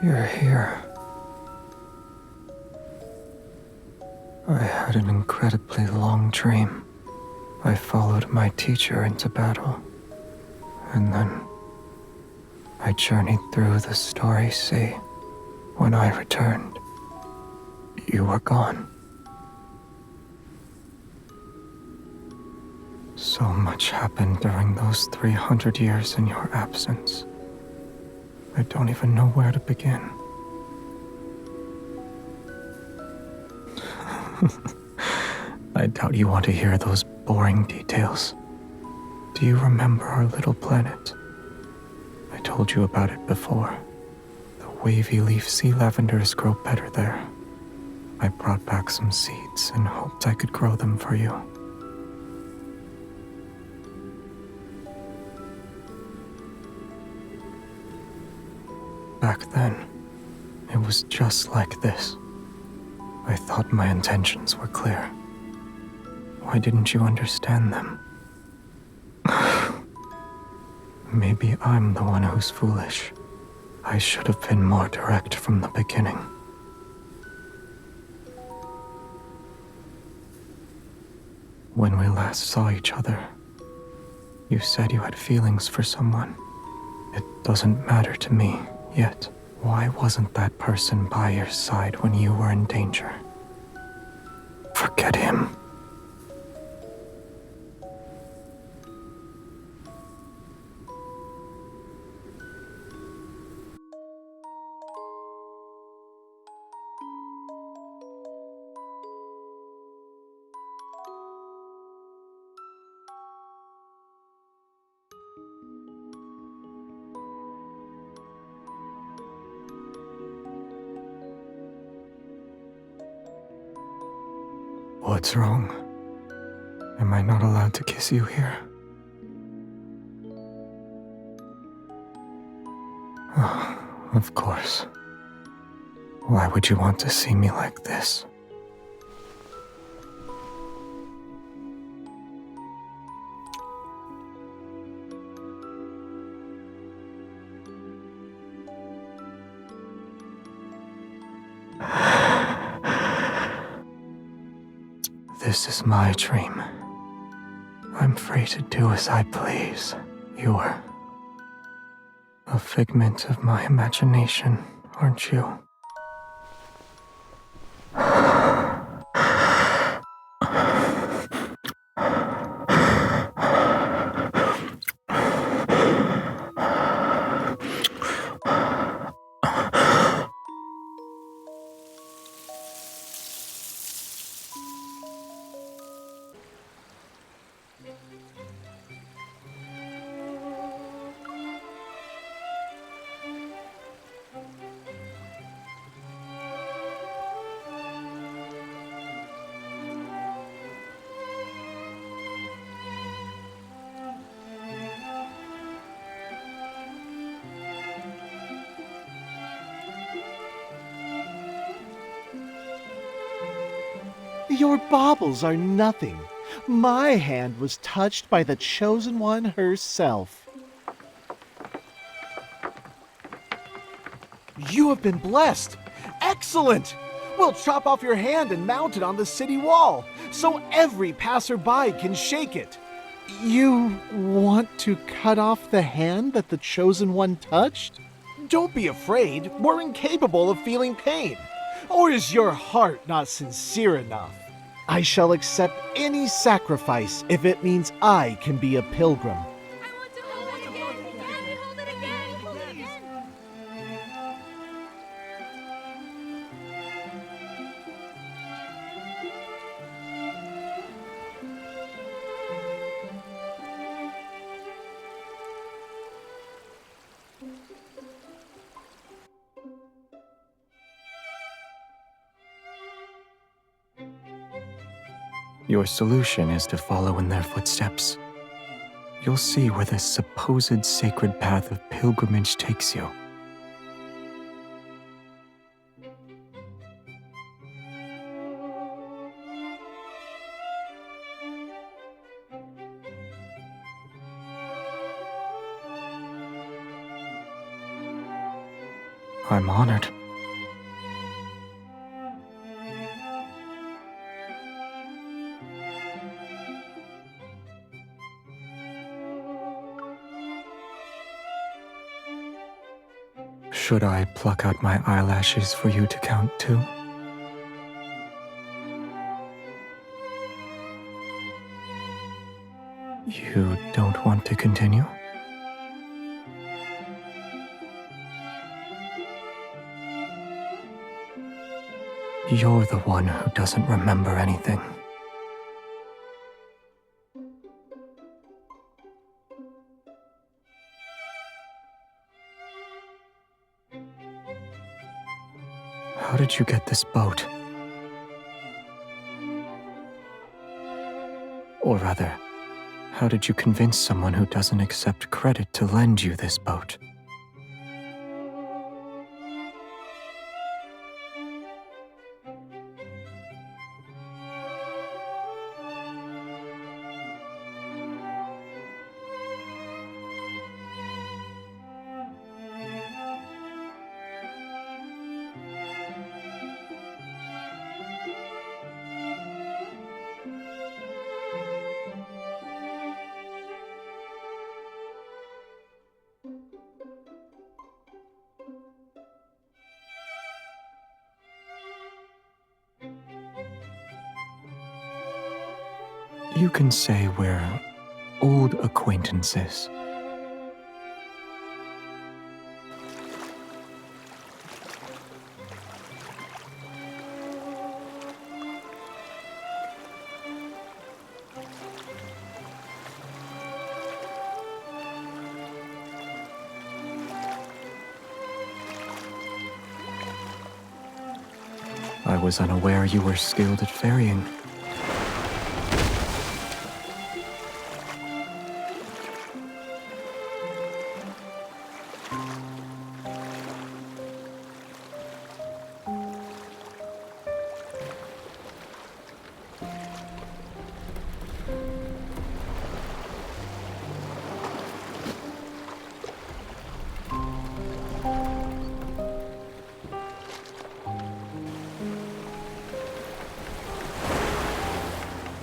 You're here. I had an incredibly long dream. I followed my teacher into battle, and then I journeyed through the starry sea. When I returned, you were gone. So much happened during those 300 years in your absence. I don't even know where to begin. I doubt you want to hear those boring details. Do you remember our little planet? I told you about it before. The wavy leaf sea lavenders grow better there. I brought back some seeds and hoped I could grow them for you. Back then, it was just like this. I thought my intentions were clear. Why didn't you understand them? Maybe I'm the one who's foolish. I should have been more direct from the beginning. When we last saw each other, you said you had feelings for someone. It doesn't matter to me yet. Why wasn't that person by your side when you were in danger? Forget him. What's wrong? Am I not allowed to kiss you here? Oh, of course. Why would you want to see me like this? This is my dream. I'm free to do as I please. You're a figment of my imagination, aren't you? Your baubles are nothing. My hand was touched by the Chosen One herself. You have been blessed. Excellent! We'll chop off your hand and mount it on the city wall, so every passerby can shake it. You want to cut off the hand that the Chosen One touched? Don't be afraid. We're incapable of feeling pain. Or is your heart not sincere enough? I shall accept any sacrifice if it means I can be a pilgrim. I want to hold it again. Let me hold it again, please. Your solution is to follow in their footsteps. You'll see where this supposed sacred path of pilgrimage takes you. I'm honored. Should I pluck out my eyelashes for you to count too? You don't want to continue? You're the one who doesn't remember anything. How did you get this boat? Or rather, how did you convince someone who doesn't accept credit to lend you this boat? You can say we're old acquaintances. I was unaware you were skilled at ferrying.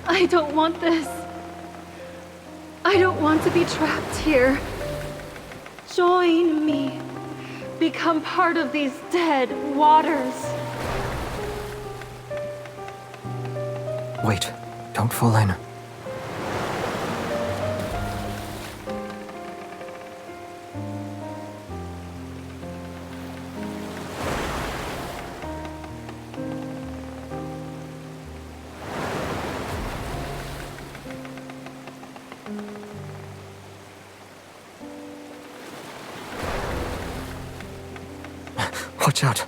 I don't want this. I don't want to be trapped here. Join me. Become part of these dead waters. Wait, don't fall in. Watch out.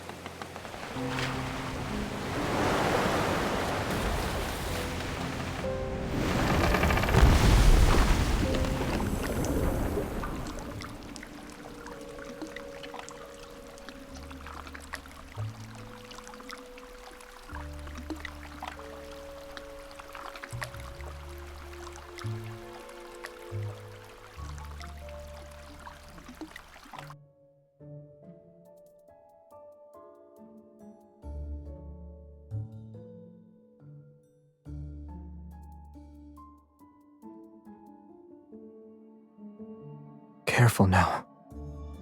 Careful now.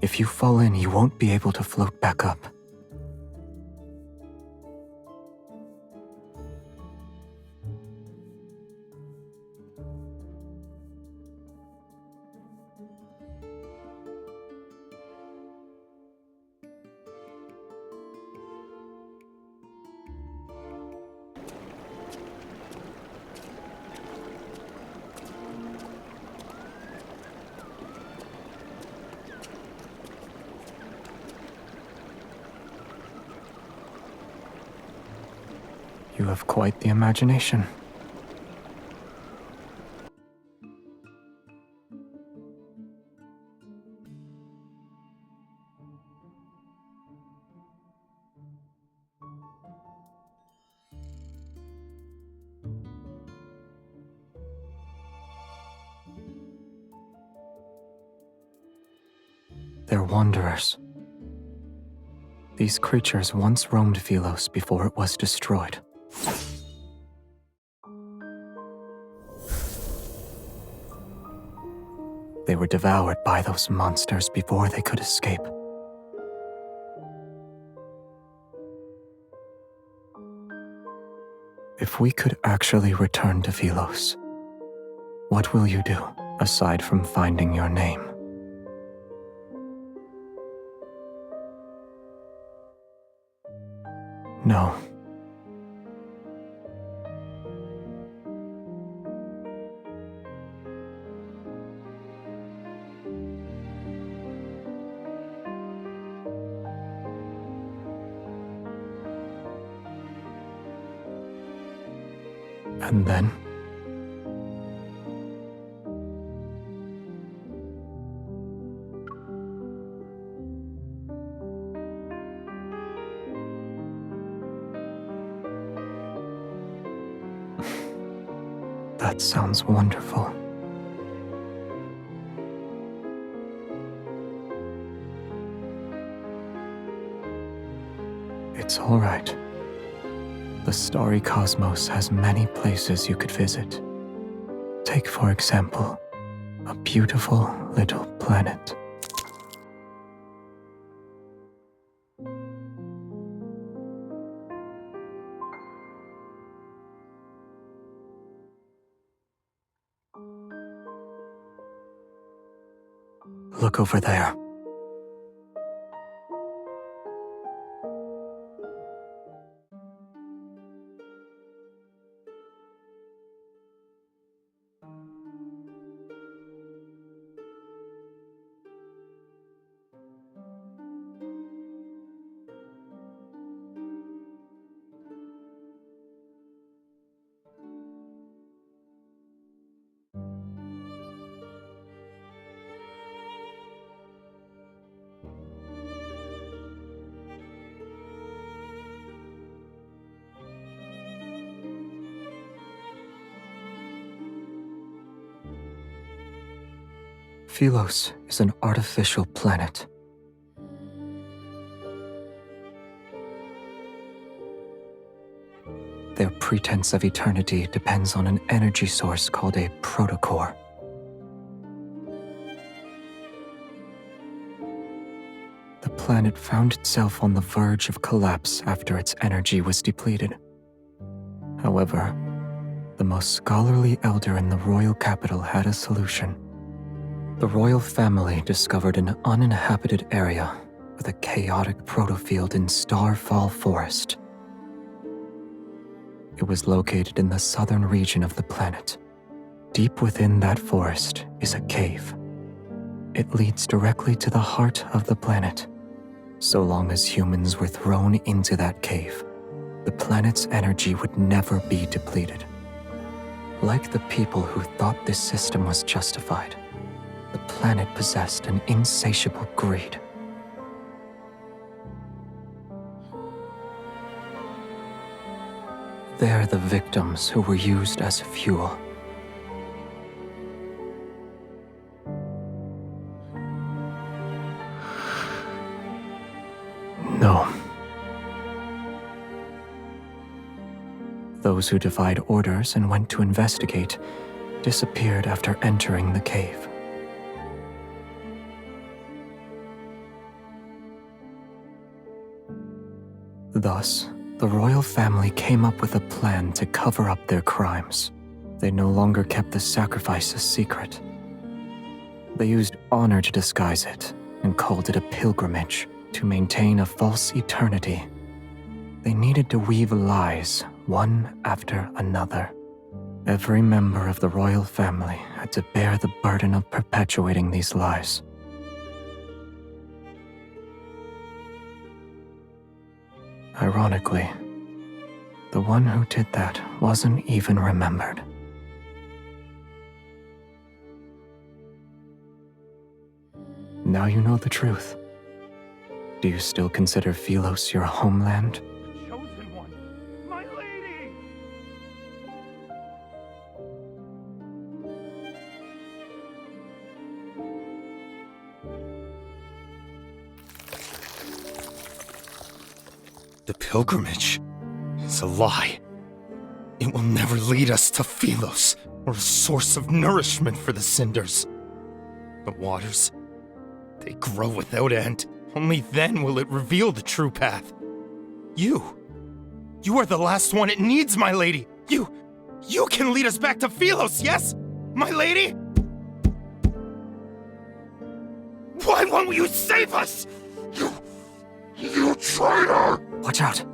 If you fall in, you won't be able to float back up. You have quite the imagination. They're wanderers. These creatures once roamed Philos before it was destroyed. They were devoured by those monsters before they could escape. If we could actually return to Philos, what will you do, aside from finding your name? No. And then? That sounds wonderful. It's all right. The starry cosmos has many places you could visit. Take, for example, a beautiful little planet. Look over there. Philos is an artificial planet. Their pretense of eternity depends on an energy source called a protocore. The planet found itself on the verge of collapse after its energy was depleted. However, the most scholarly elder in the royal capital had a solution. The royal family discovered an uninhabited area with a chaotic protofield in Starfall Forest. It was located in the southern region of the planet. Deep within that forest is a cave. It leads directly to the heart of the planet. So long as humans were thrown into that cave, the planet's energy would never be depleted. Like the people who thought this system was justified, the planet possessed an insatiable greed. They're the victims who were used as fuel. No. Those who defied orders and went to investigate disappeared after entering the cave. Thus, the royal family came up with a plan to cover up their crimes. They no longer kept the sacrifice a secret. They used honor to disguise it and called it a pilgrimage to maintain a false eternity. They needed to weave lies, one after another. Every member of the royal family had to bear the burden of perpetuating these lies. Ironically, the one who did that wasn't even remembered. Now you know the truth. Do you still consider Philos your homeland? The chosen one, my lady! pilgrimage is a lie. It will never lead us to Philos, or a source of nourishment for the cinders. The waters, they grow without end. Only then will it reveal the true path. You are the last one it needs, my lady. You can lead us back to Philos, yes? My lady? Why won't you save us? You traitor! Watch out.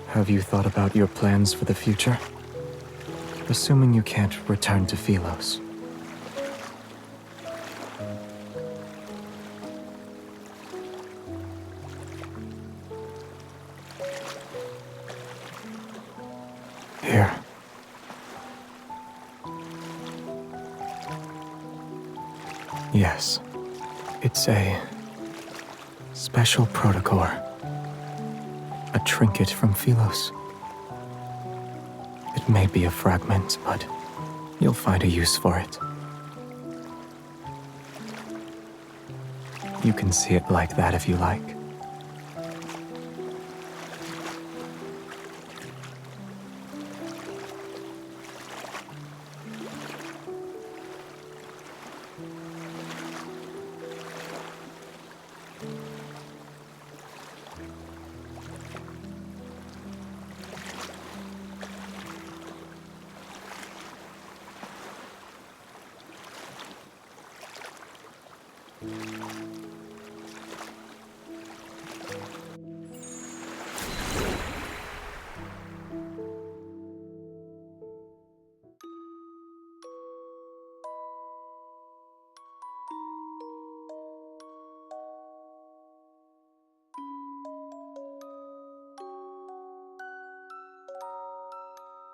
Have you thought about your plans for the future? Assuming you can't return to Philos. Here. Yes. It's a special protocol. A trinket from Philos. It may be a fragment, but you'll find a use for it. You can see it like that if you like.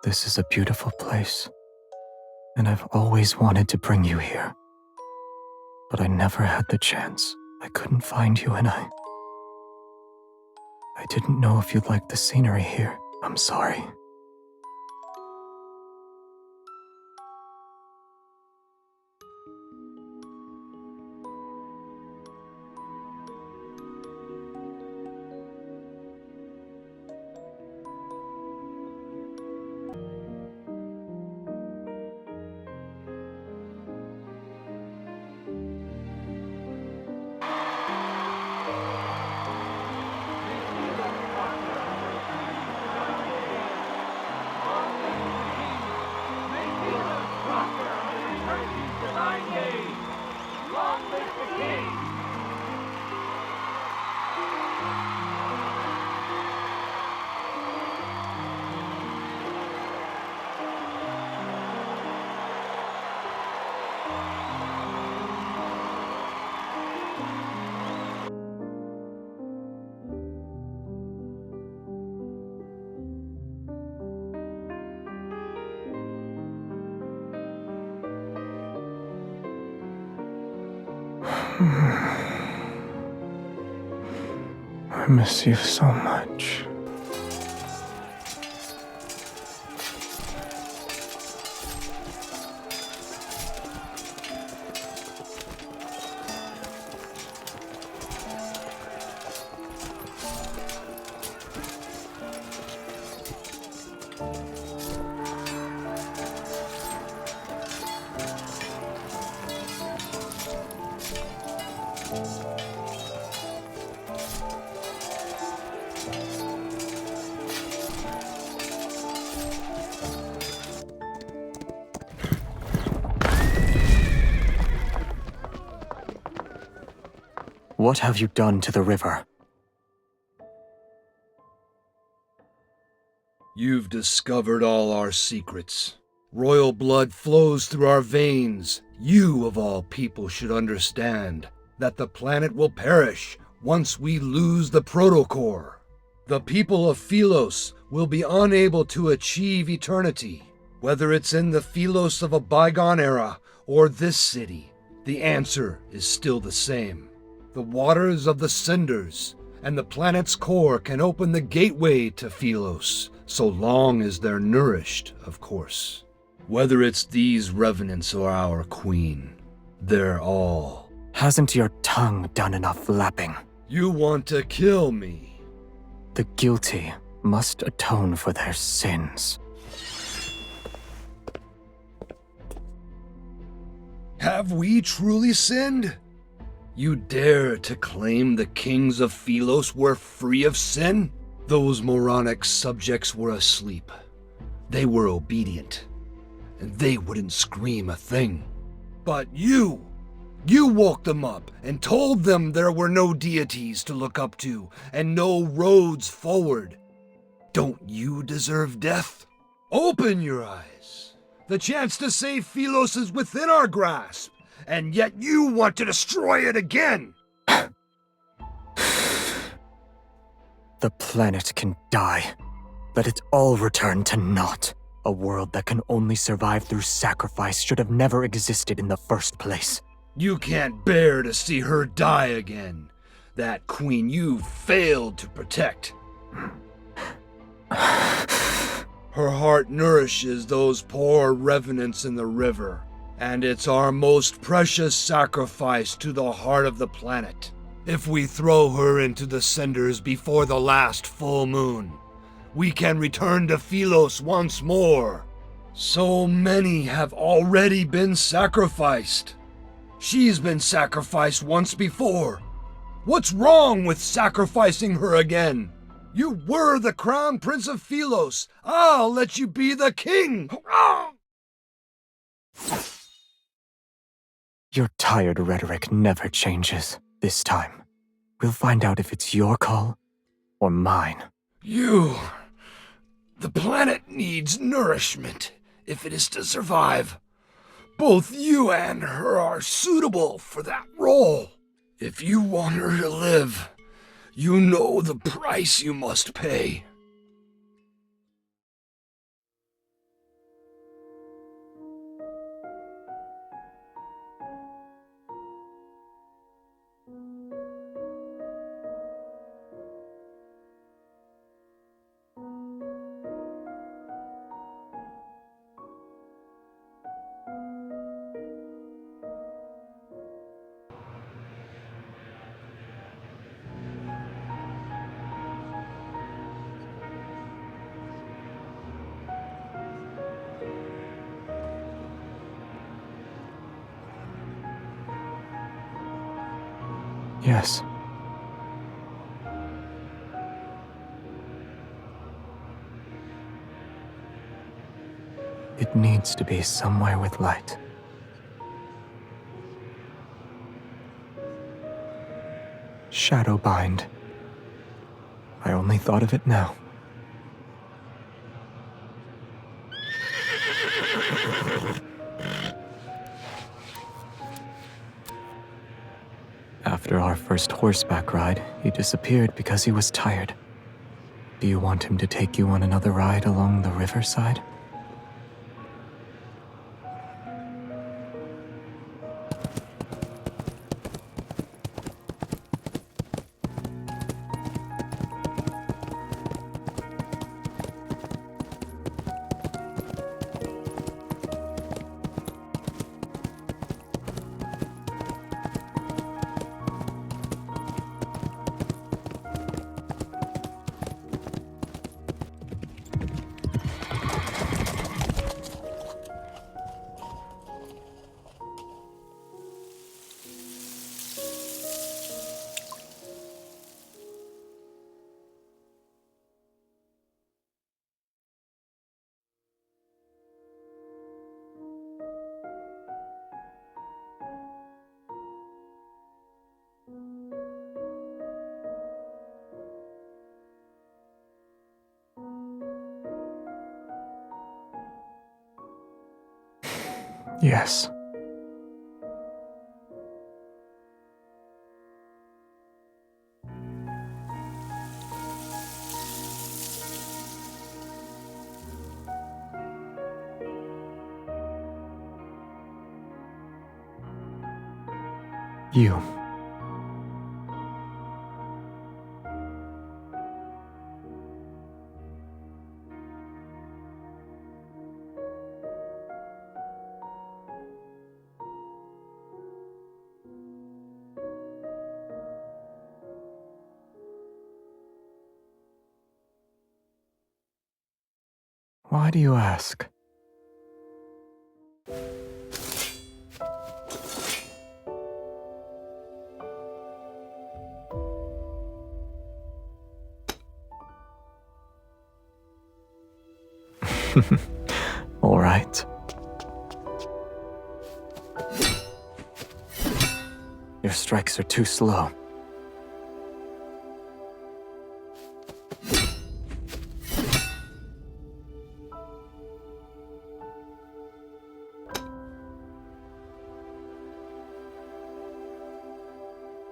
This is a beautiful place, and I've always wanted to bring you here. But I never had the chance. I couldn't find you, and I didn't know if you'd like the scenery here. I'm sorry. I miss you so much. What have you done to the river? You've discovered all our secrets. Royal blood flows through our veins. You, of all people, should understand that the planet will perish once we lose the protocore. The people of Philos will be unable to achieve eternity. Whether it's in the Philos of a bygone era or this city, the answer is still the same. The waters of the cinders and the planet's core can open the gateway to Philos, so long as they're nourished, of course. Whether it's these revenants or our queen, they're all... Hasn't your tongue done enough lapping? You want to kill me? The guilty must atone for their sins. Have we truly sinned? You dare to claim the kings of Philos were free of sin? Those moronic subjects were asleep. They were obedient, and they wouldn't scream a thing. But you woke them up and told them there were no deities to look up to and no roads forward. Don't you deserve death? Open your eyes. The chance to save Philos is within our grasp, and yet you want to destroy it again! The planet can die. Let it all return to naught. A world that can only survive through sacrifice should have never existed in the first place. You can't bear to see her die again. That queen you failed to protect. Her heart nourishes those poor revenants in the river, and it's our most precious sacrifice to the heart of the planet. If we throw her into the cinders before the last full moon, we can return to Philos once more. So many have already been sacrificed. She's been sacrificed once before. What's wrong with sacrificing her again? You were the crown prince of Philos. I'll let you be the king. Your tired rhetoric never changes. This time, we'll find out if it's your call or mine. The planet needs nourishment if it is to survive. Both you and her are suitable for that role. If you want her to live, you know the price you must pay. Yes. It needs to be somewhere with light. Shadowbind. I only thought of it now. After our first horseback ride, he disappeared because he was tired. Do you want him to take you on another ride along the riverside? Yes. You. Why do you ask? All right. Your strikes are too slow.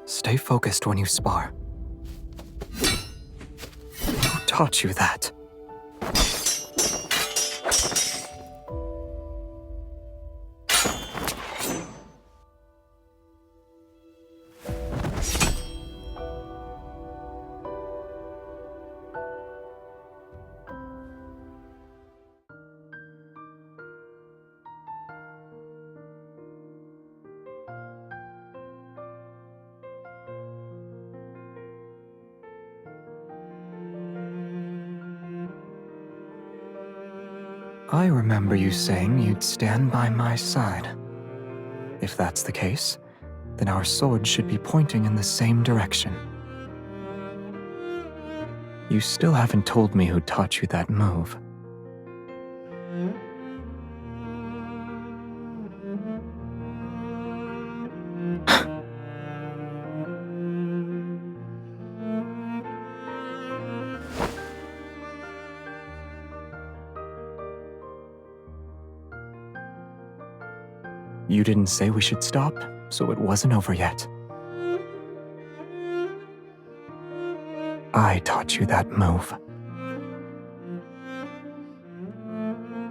Stay focused when you spar. Who taught you that? I remember you saying you'd stand by my side. If that's the case, then our swords should be pointing in the same direction. You still haven't told me who taught you that move. You didn't say we should stop, so it wasn't over yet. I taught you that move.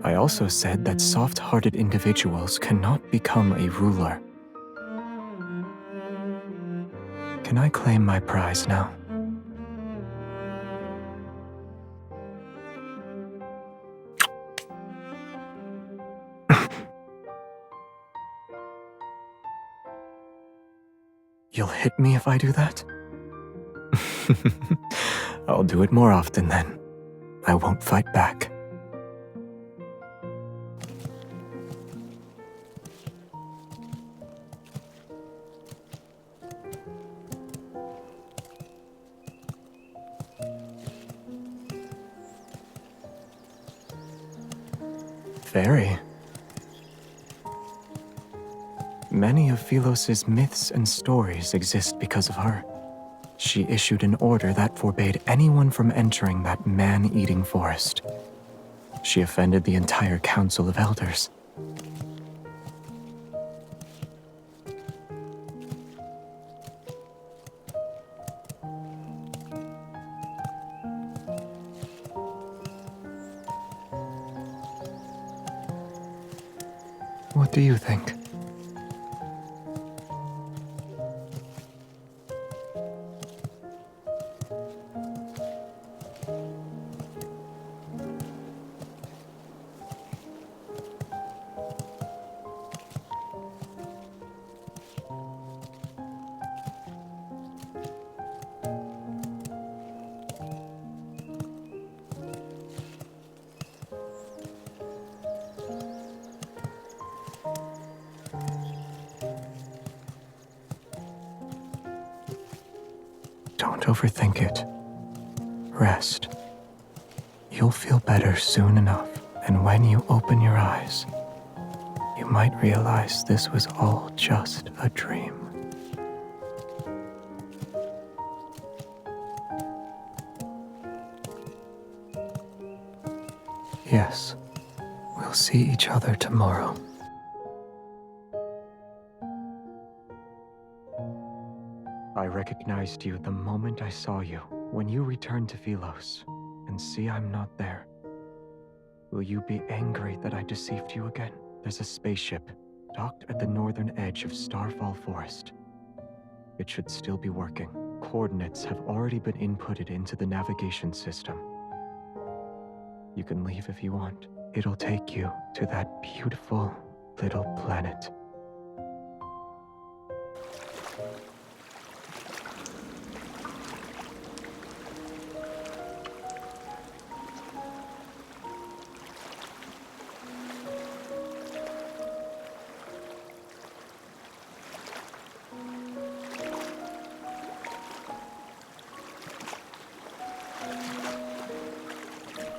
I also said that soft-hearted individuals cannot become a ruler. Can I claim my prize now? You'll hit me if I do that? I'll do it more often then. I won't fight back. Very. Many of Philos's myths and stories exist because of her. She issued an order that forbade anyone from entering that man-eating forest. She offended the entire Council of Elders. What do you think? Don't overthink it. Rest. You'll feel better soon enough, and when you open your eyes, you might realize this was all just a dream. Yes, we'll see each other tomorrow. I recognized you the moment I saw you, when you returned to Philos, and see I'm not there. Will you be angry that I deceived you again? There's a spaceship docked at the northern edge of Starfall Forest. It should still be working. Coordinates have already been inputted into the navigation system. You can leave if you want. It'll take you to that beautiful little planet.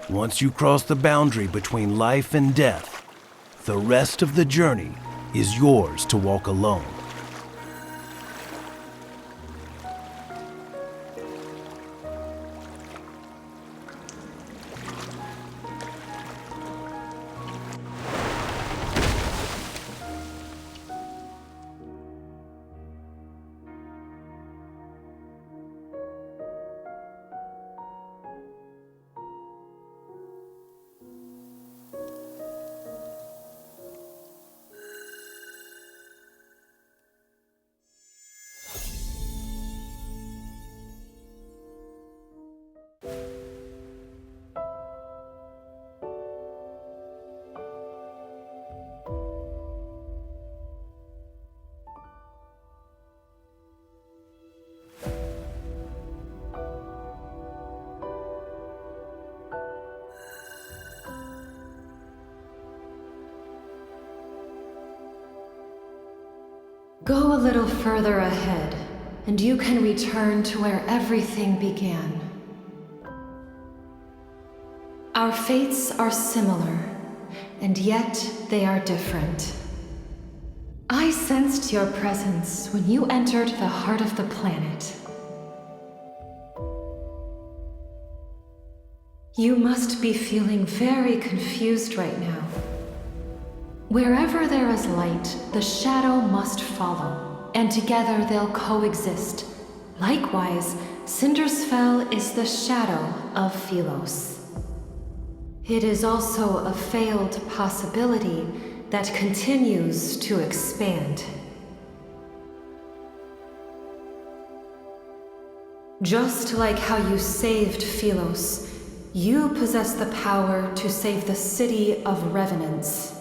Once you cross the boundary between life and death, the rest of the journey is yours to walk alone. Go a little further ahead, and you can return to where everything began. Our fates are similar, and yet they are different. I sensed your presence when you entered the heart of the planet. You must be feeling very confused right now. Wherever there is light, the shadow must follow, and together they'll coexist. Likewise, Cindersfell is the shadow of Philos. It is also a failed possibility that continues to expand. Just like how you saved Philos, you possess the power to save the city of Revenants.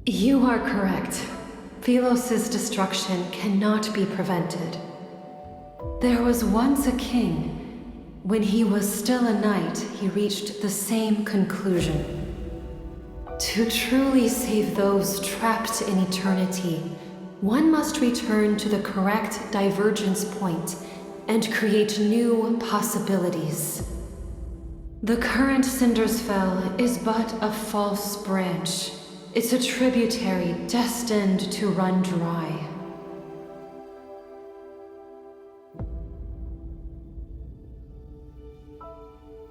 You are correct. Philos' destruction cannot be prevented. There was once a king. When he was still a knight, he reached the same conclusion. To truly save those trapped in eternity, one must return to the correct divergence point and create new possibilities. The current Cindersfell is but a false branch. It's a tributary destined to run dry.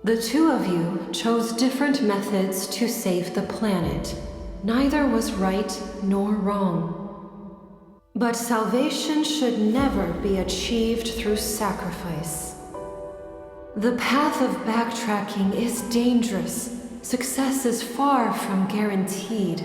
The two of you chose different methods to save the planet. Neither was right nor wrong. But salvation should never be achieved through sacrifice. The path of backtracking is dangerous. Success is far from guaranteed.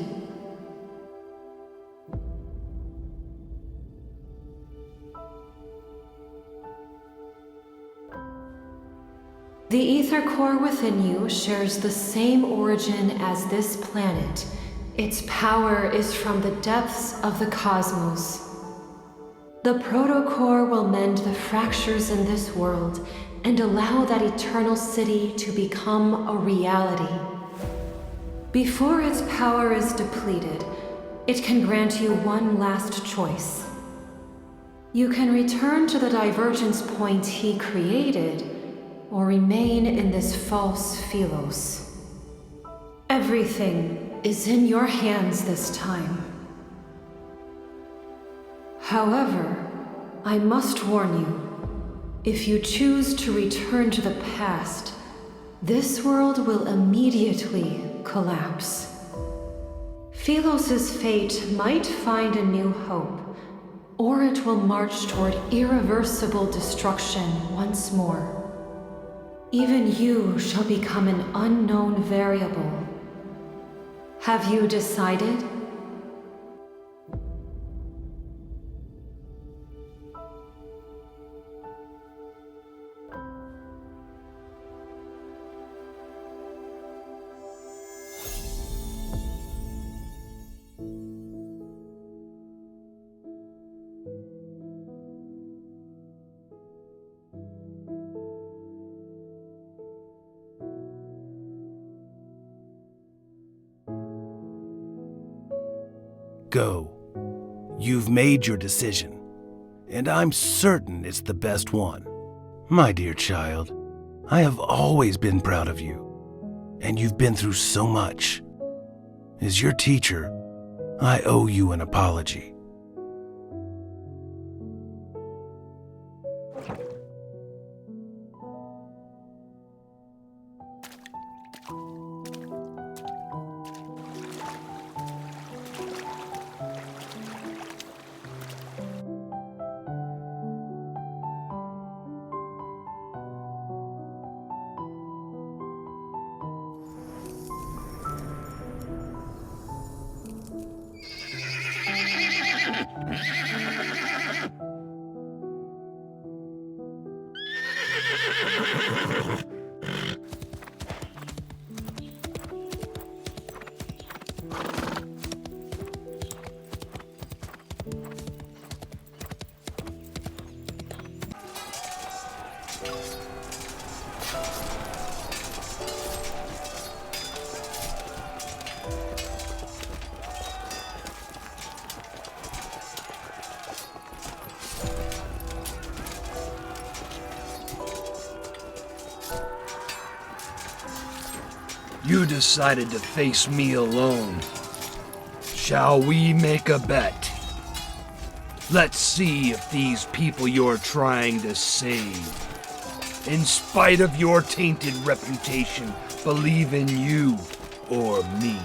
The ether core within you shares the same origin as this planet. Its power is from the depths of the cosmos. The protocore will mend the fractures in this world and allow that eternal city to become a reality. Before its power is depleted, it can grant you one last choice. You can return to the divergence point he created, or remain in this false Philos. Everything is in your hands this time. However, I must warn you, if you choose to return to the past, this world will immediately collapse. Philos' fate might find a new hope, or it will march toward irreversible destruction once more. Even you shall become an unknown variable. Have you decided? Go. You've made your decision, and I'm certain it's the best one. My dear child, I have always been proud of you, and you've been through so much. As your teacher, I owe you an apology. You decided to face me alone. Shall we make a bet? Let's see if these people you're trying to save, in spite of your tainted reputation, believe in you or me.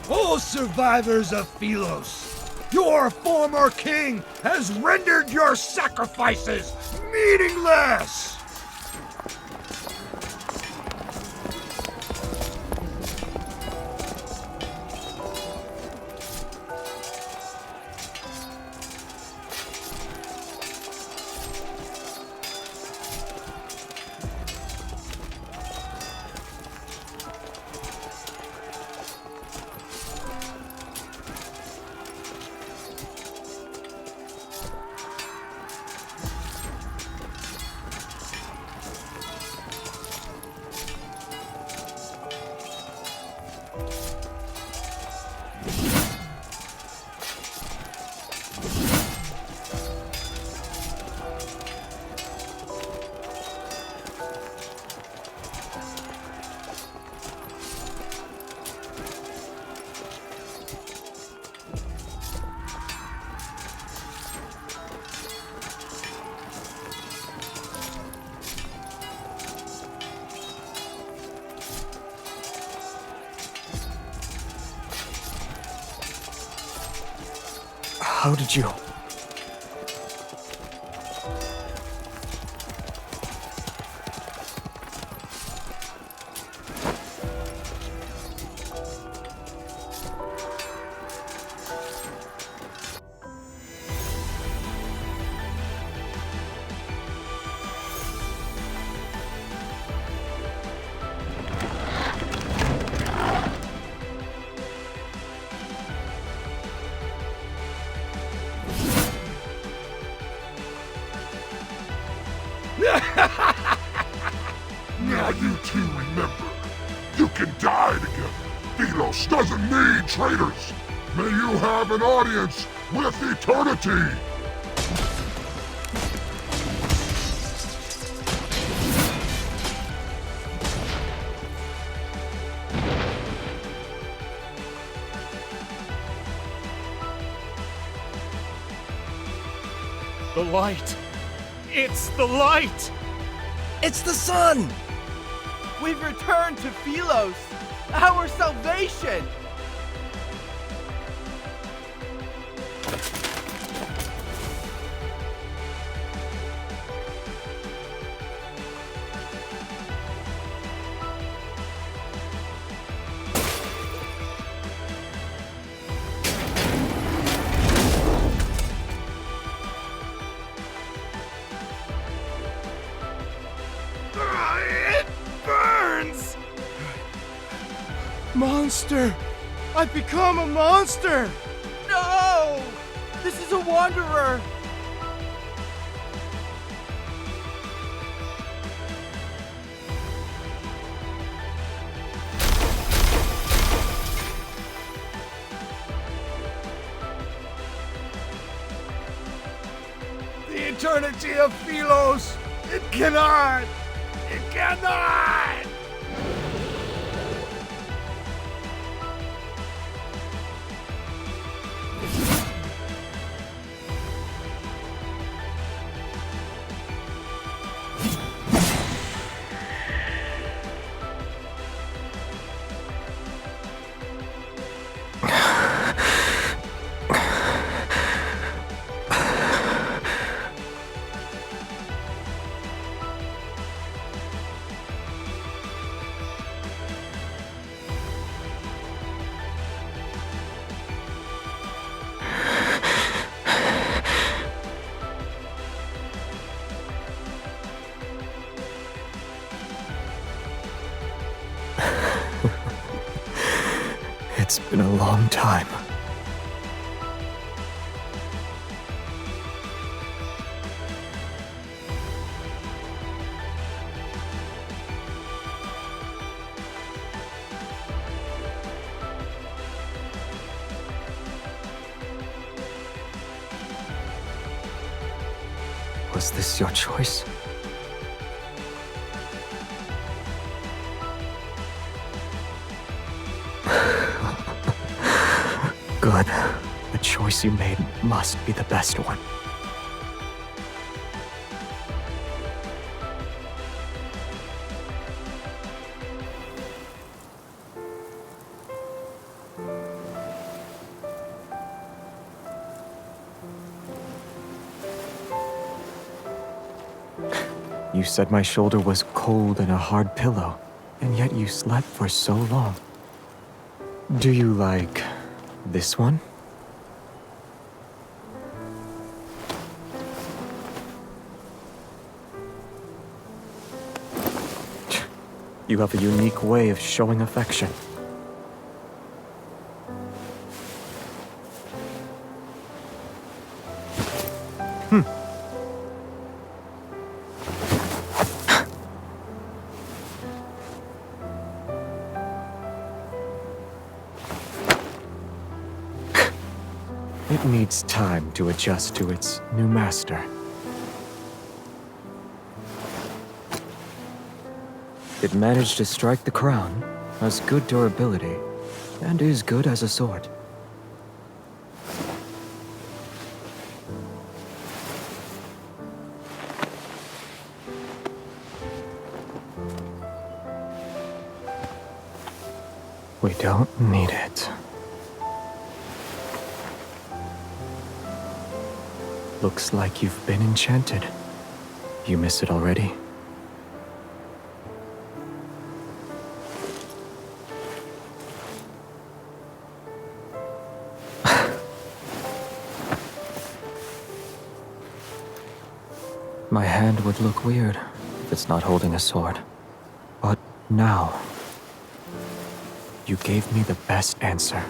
O survivors of Philos, your former king has rendered your sacrifices meaningless! How did you... Now you two remember, you can die together. Philos doesn't need traitors. May you have an audience with eternity. The light! It's the light! It's the sun! We've returned to Philos, our salvation! It burns! Monster! I've become a monster! No! This is a wanderer! The eternity of Philos! It cannot! It cannot! It's been a long time. Was this your choice? Good. The choice you made must be the best one. You said my shoulder was cold and a hard pillow, and yet you slept for so long. Do you like this one? You have a unique way of showing affection. It needs time to adjust to its new master. It managed to strike the crown, has good durability, and is good as a sword. We don't need it. Looks like you've been enchanted. You miss it already? My hand would look weird if it's not holding a sword. But now, you gave me the best answer.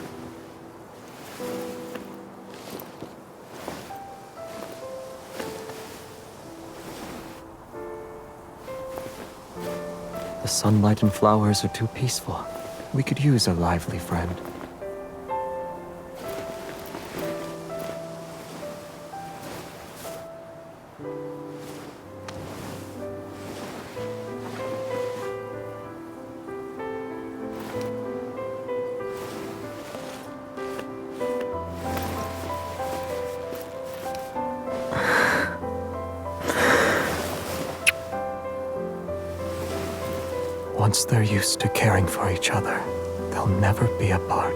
The sunlight and flowers are too peaceful. We could use a lively friend. Once they're used to caring for each other, they'll never be apart.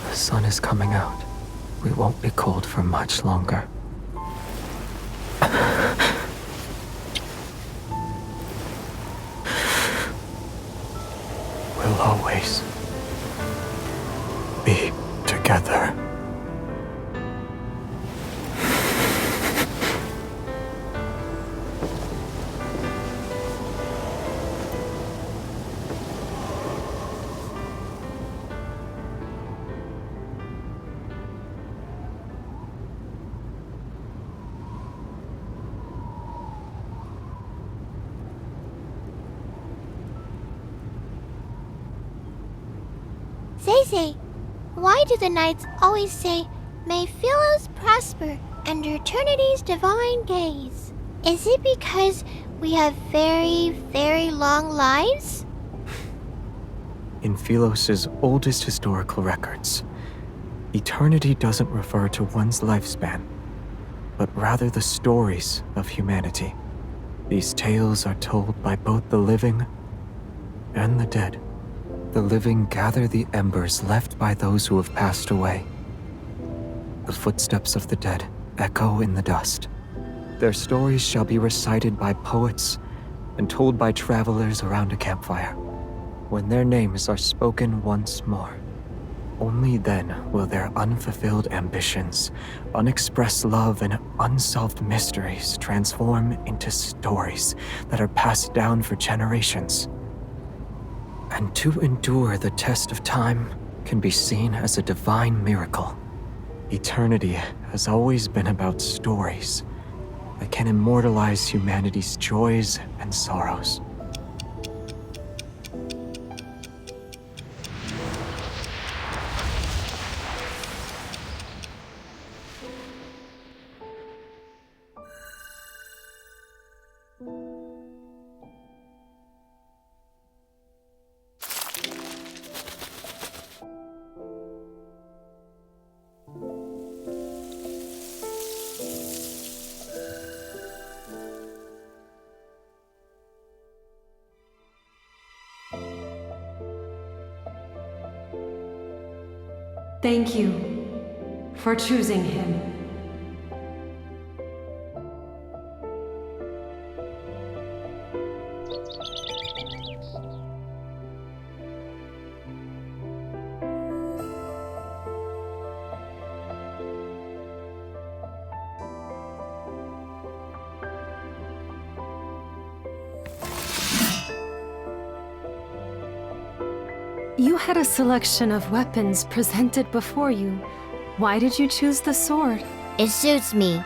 The sun is coming out. We won't be cold for much longer. We'll always be together. Zay, why do the knights always say, "May Philos prosper under eternity's divine gaze"? Is it because we have very, very long lives? In Philos' oldest historical records, eternity doesn't refer to one's lifespan, but rather the stories of humanity. These tales are told by both the living and the dead. The living gather the embers left by those who have passed away. The footsteps of the dead echo in the dust. Their stories shall be recited by poets and told by travelers around a campfire. When their names are spoken once more, only then will their unfulfilled ambitions, unexpressed love, and unsolved mysteries transform into stories that are passed down for generations. And to endure the test of time can be seen as a divine miracle. Eternity has always been about stories that can immortalize humanity's joys and sorrows. Thank you for choosing him. You had a selection of weapons presented before you. Why did you choose the sword? It suits me.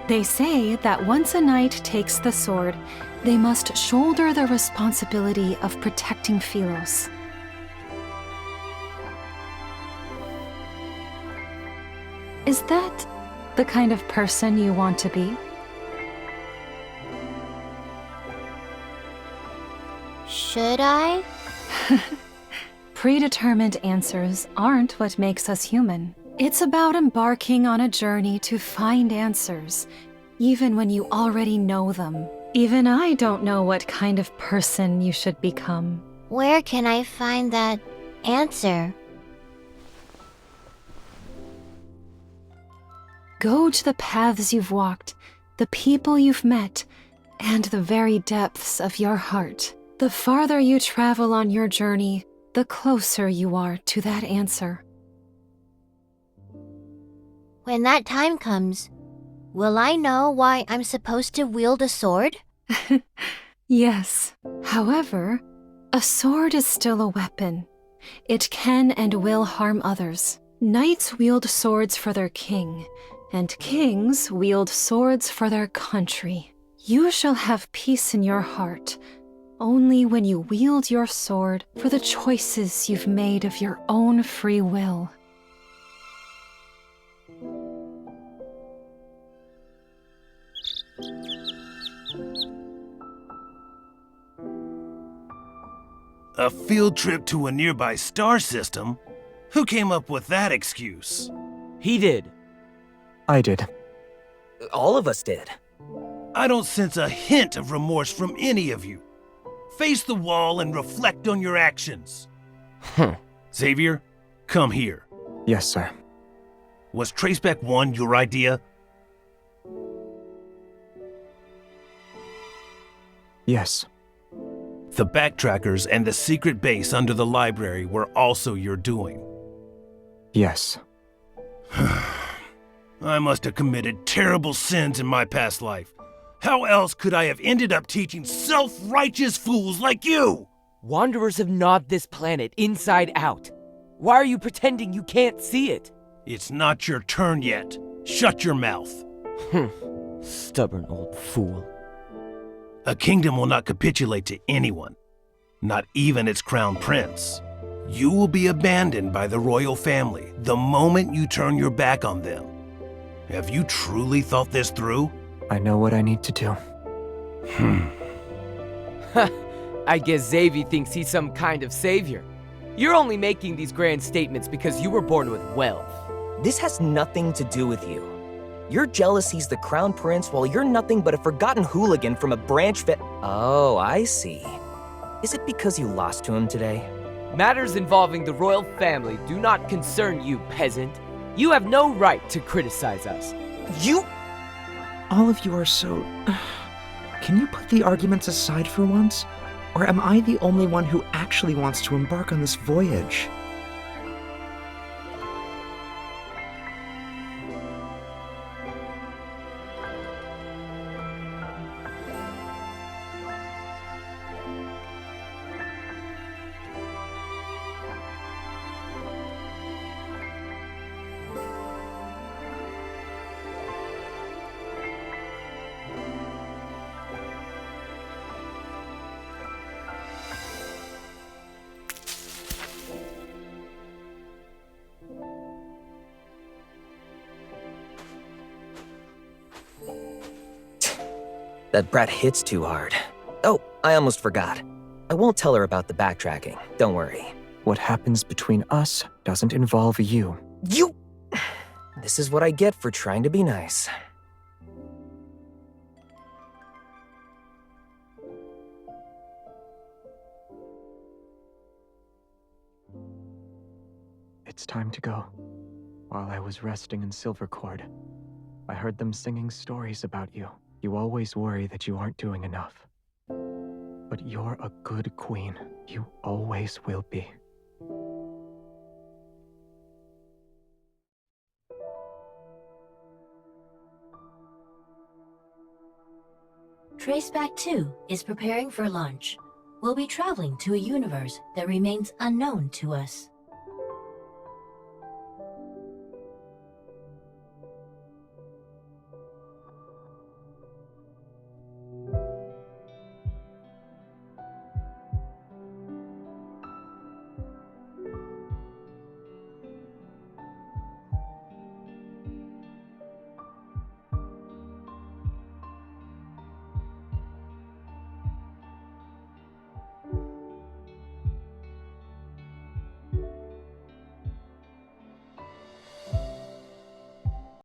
They say that once a knight takes the sword, they must shoulder the responsibility of protecting Philos. Is that the kind of person you want to be? Should I? Predetermined answers aren't what makes us human. It's about embarking on a journey to find answers, even when you already know them. Even I don't know what kind of person you should become. Where can I find that answer? Go to the paths you've walked, the people you've met, and the very depths of your heart. The farther you travel on your journey, the closer you are to that answer. When that time comes, will I know why I'm supposed to wield a sword? Yes. However, a sword is still a weapon. It can and will harm others. Knights wield swords for their king, and kings wield swords for their country. You shall have peace in your heart only when you wield your sword for the choices you've made of your own free will. A field trip to a nearby star system? Who came up with that excuse? He did. I did. All of us did. I don't sense a hint of remorse from any of you. Face the wall and reflect on your actions. Xavier, come here. Yes, sir. Was Traceback 1 your idea? Yes. The backtrackers and the secret base under the library were also your doing. Yes. I must have committed terrible sins in my past life. How else could I have ended up teaching self-righteous fools like you? Wanderers have gnawed this planet inside out. Why are you pretending you can't see it? It's not your turn yet. Shut your mouth. Stubborn old fool. A kingdom will not capitulate to anyone, not even its crown prince. You will be abandoned by the royal family the moment you turn your back on them. Have you truly thought this through? I know what I need to do. I guess Xavier thinks he's some kind of savior. You're only making these grand statements because you were born with wealth. This has nothing to do with you. Your jealousy's the crown prince while you're nothing but a forgotten hooligan from a branch Oh, I see. Is it because you lost to him today? Matters involving the royal family do not concern you, peasant. You have no right to criticize us. You... All of you are so... Can you put the arguments aside for once? Or am I the only one who actually wants to embark on this voyage? That brat hits too hard. Oh, I almost forgot. I won't tell her about the backtracking. Don't worry. What happens between us doesn't involve you. You... This is what I get for trying to be nice. It's time to go. While I was resting in Silvercord, I heard them singing stories about you. You always worry that you aren't doing enough. But you're a good queen. You always will be. Traceback 2 is preparing for launch. We'll be traveling to a universe that remains unknown to us.